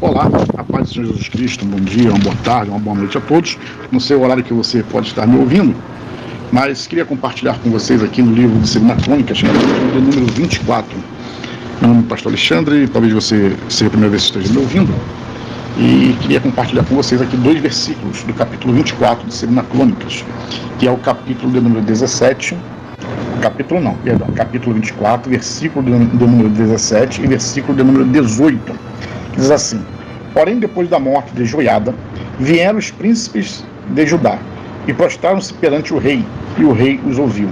Olá, a paz do Senhor Jesus Cristo, um bom dia, uma boa tarde, uma boa noite a todos. Não sei o horário que você pode estar me ouvindo, mas queria compartilhar com vocês aqui no livro de 2 Crônicas, no número 24. Meu nome é Pastor Alexandre, talvez você seja a primeira vez que esteja me ouvindo, e queria compartilhar com vocês aqui 2 versículos do capítulo 24 de 2 Crônicas, que é o capítulo de número 17, capítulo 24, versículo do número 17 e versículo do número 18. Diz assim: porém, depois da morte de Joiada, vieram os príncipes de Judá e prostraram-se perante o rei, e o rei os ouviu.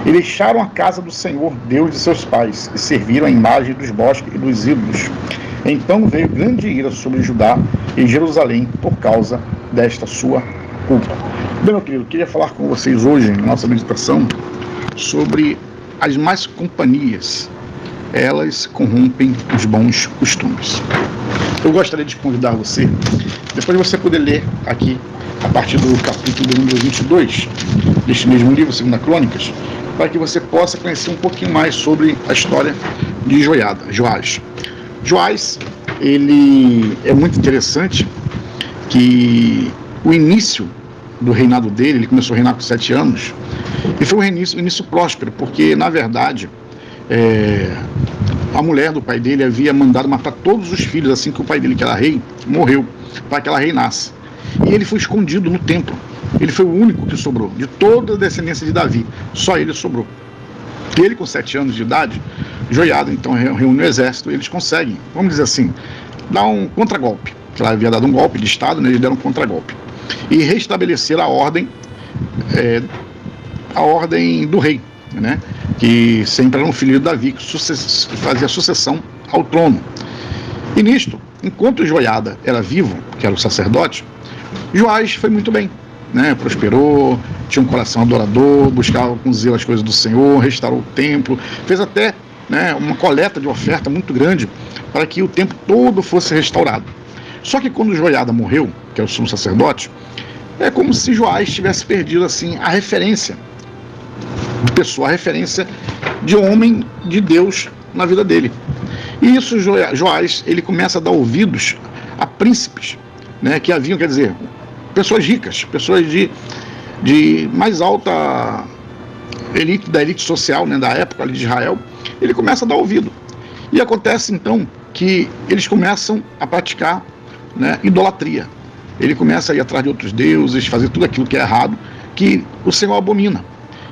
E deixaram a casa do Senhor, Deus de seus pais, e serviram a imagem dos bosques e dos ídolos. Então veio grande ira sobre Judá e Jerusalém por causa desta sua culpa. Bem, meu querido, queria falar com vocês hoje, na nossa meditação, sobre as más companhias. Elas corrompem os bons costumes. Eu gostaria de convidar você, depois de você poder ler aqui, a partir do capítulo número 22, deste mesmo livro, 2 Crônicas, para que você possa conhecer um pouquinho mais sobre a história de Joás. Joás, ele é muito interessante, que o início do reinado dele, ele começou a reinar com 7 anos, e foi um início próspero, porque, na verdade, a mulher do pai dele havia mandado matar todos os filhos assim que o pai dele, que era rei, morreu, para que ela reinasse. E ele foi escondido no templo. Ele foi o único que sobrou, de toda a descendência de Davi. Só ele sobrou. E ele, com 7 anos de idade, Joiada, então, reúne o exército, e eles conseguem, vamos dizer assim, dar um contragolpe. Ela havia dado um golpe de Estado, né, eles deram um contragolpe. E restabelecer a ordem do rei, né, que sempre era um filho de Davi, que fazia sucessão ao trono. E nisto, enquanto Joiada era vivo, que era o sacerdote, Joás foi muito bem, né, prosperou, tinha um coração adorador, buscava com zelo as coisas do Senhor, restaurou o templo, fez até, né, uma coleta de oferta muito grande para que o templo todo fosse restaurado. Só que quando Joiada morreu, que era o sumo sacerdote, é como se Joás tivesse perdido assim a referência de pessoa, a referência de homem de Deus na vida dele. E isso, Joás, ele começa a dar ouvidos a príncipes, né, que haviam, quer dizer, pessoas ricas, pessoas de mais alta elite, da elite social, né, da época ali de Israel. Ele começa a dar ouvido. E acontece então que eles começam a praticar, né, idolatria. Ele começa a ir atrás de outros deuses, fazer tudo aquilo que é errado, que o Senhor abomina.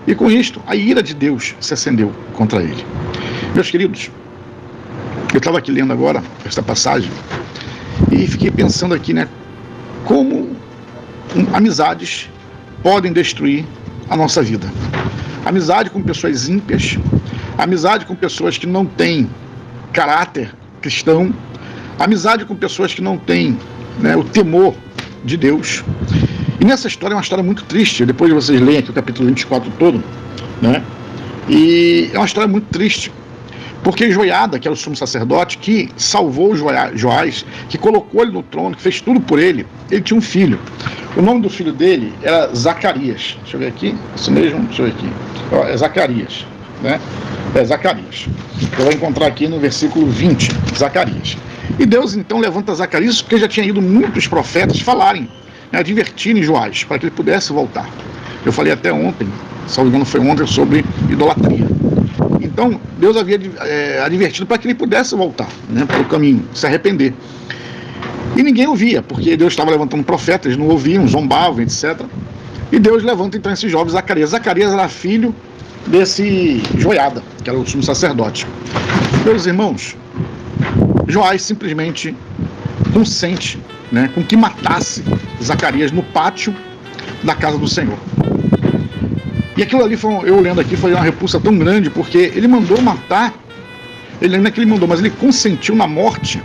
E com isto, a ira de Deus se acendeu contra ele. Meus queridos, eu estava aqui lendo agora esta passagem e fiquei pensando aqui, né, como amizades podem destruir a nossa vida. Amizade com pessoas ímpias, amizade com pessoas que não têm caráter cristão, amizade com pessoas que não têm, né, o temor de Deus. E nessa história é uma história muito triste, depois vocês leem aqui o capítulo 24 todo, né? E é uma história muito triste, porque Joiada, que era o sumo sacerdote, que salvou Joás, que colocou ele no trono, que fez tudo por ele, ele tinha um filho. O nome do filho dele era Zacarias. Deixa eu ver aqui, isso mesmo, deixa eu ver aqui. É Zacarias, né? É Zacarias. Eu vou encontrar aqui no versículo 20, Zacarias. E Deus então levanta Zacarias, porque já tinha ido muitos profetas falarem, né, advertirem Joás, para que ele pudesse voltar. Eu falei até ontem, se não me engano foi ontem, sobre idolatria. Então, Deus havia advertido para que ele pudesse voltar, né, para o caminho, se arrepender. E ninguém ouvia, porque Deus estava levantando profetas, eles não ouviam, zombavam, etc. E Deus levanta então esse jovem Zacarias. Zacarias era filho desse Joiada, que era o sumo sacerdote. Meus irmãos, Joás simplesmente consente, né, com que matasse Zacarias no pátio da casa do Senhor. E aquilo ali, eu lendo aqui, foi uma repulsa tão grande, porque ele mandou matar, ele não é que ele mandou, mas ele consentiu na morte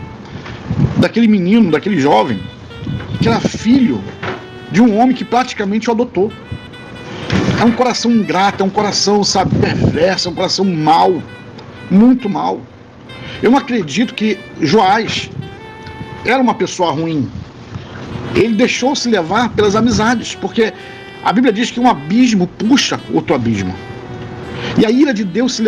daquele menino, daquele jovem, que era filho de um homem que praticamente o adotou. É um coração ingrato, é um coração, sabe, perverso, é um coração mau, muito mau. Eu não acredito que Joás era uma pessoa ruim. Ele deixou-se levar pelas amizades, porque a Bíblia diz que um abismo puxa outro abismo. E a ira de Deus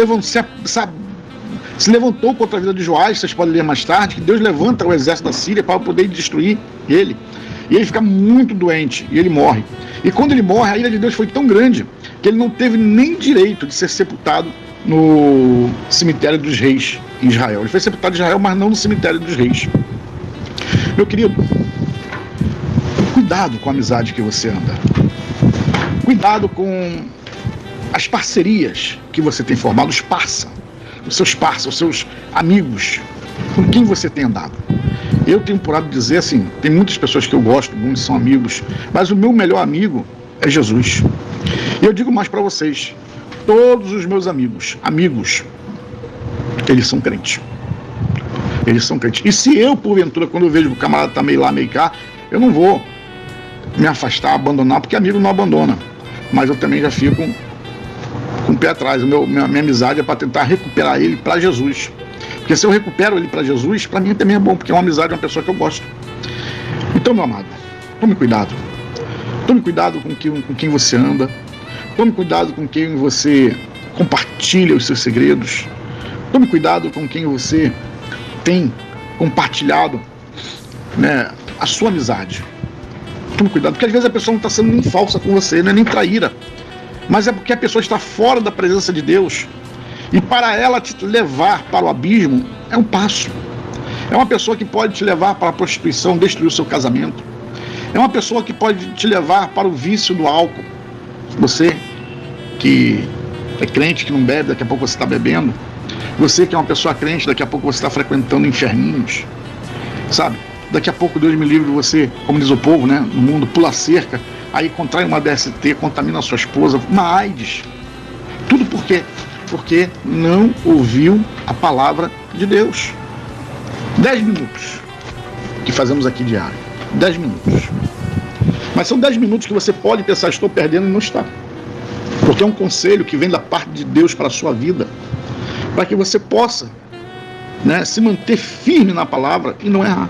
Se levantou contra a vida de Joás, vocês podem ler mais tarde, que Deus levanta o exército da Síria para poder destruir ele. E ele fica muito doente, e ele morre. E quando ele morre, a ira de Deus foi tão grande, que ele não teve nem direito de ser sepultado no cemitério dos reis em Israel. Ele foi sepultado em Israel, mas não no cemitério dos reis. Meu querido, cuidado com a amizade que você anda. Cuidado com as parcerias que você tem formado, os seus amigos, com quem você tem andado. Eu tenho por hábito dizer assim, tem muitas pessoas que eu gosto, muitos são amigos, mas o meu melhor amigo é Jesus. E eu digo mais para vocês, todos os meus amigos, eles são crentes. Eles são crentes. E se eu, porventura, quando eu vejo que o camarada está meio lá, meio cá, eu não vou me afastar, abandonar, porque amigo não abandona. Mas eu também já fico com o pé atrás. Minha amizade é para tentar recuperar ele para Jesus. Porque se eu recupero ele para Jesus, para mim também é bom, porque é uma amizade de uma pessoa que eu gosto. Então, meu amado, tome cuidado. Tome cuidado com quem você anda. Tome cuidado com quem você compartilha os seus segredos. Tome cuidado com quem você tem compartilhado, né, a sua amizade. Tome cuidado, porque às vezes a pessoa não está sendo nem falsa com você, não é nem traíra, mas é porque a pessoa está fora da presença de Deus, e para ela te levar para o abismo é um passo. É uma pessoa que pode te levar para a prostituição, destruir o seu casamento. É uma pessoa que pode te levar para o vício do álcool. Você que é crente, que não bebe, daqui a pouco você está bebendo. Você que é uma pessoa crente, daqui a pouco você está frequentando inferninhos, sabe? Daqui a pouco, Deus me livre, você, como diz o povo, né, no mundo, pula cerca, aí contrai uma DST, contamina a sua esposa, uma AIDS. Tudo por quê? Porque não ouviu a palavra de Deus. 10 minutos que fazemos aqui diário. 10 minutos. Mas são 10 minutos que você pode pensar, estou perdendo, e não está. Porque é um conselho que vem da parte de Deus para a sua vida, para que você possa, né, se manter firme na palavra e não errar.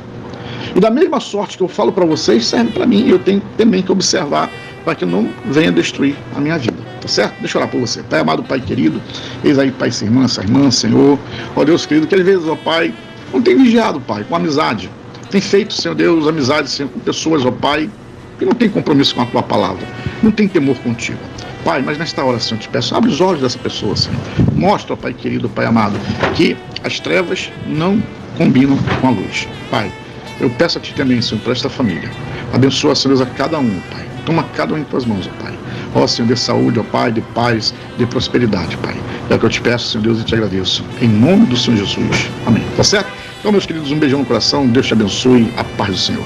E da mesma sorte que eu falo para vocês, serve para mim. Eu tenho também que observar para que não venha destruir a minha vida. Tá certo? Deixa eu orar por você. Pai amado, Pai querido, eis aí, Pai, essa irmã, Senhor. Ó Deus querido, que às vezes, ó Pai, não tem vigiado, Pai, com amizade. Tem feito, Senhor Deus, amizade, Senhor, com pessoas, ó Pai, que não tem compromisso com a Tua palavra. Não tem temor contigo. Pai, mas nesta hora, Senhor, te peço, abre os olhos dessa pessoa, Senhor. Mostra, ó Pai querido, Pai amado, que as trevas não combinam com a luz. Pai, eu peço a Ti também, Senhor, para esta família. Abençoa, Senhor Deus, a cada um, Pai. Toma cada um em Tuas mãos, ó Pai. Ó, Senhor, de saúde, ó Pai, de paz, de prosperidade, Pai. É o que eu te peço, Senhor Deus, e te agradeço. Em nome do Senhor Jesus. Amém. Tá certo? Então, meus queridos, um beijão no coração. Deus te abençoe. A paz do Senhor.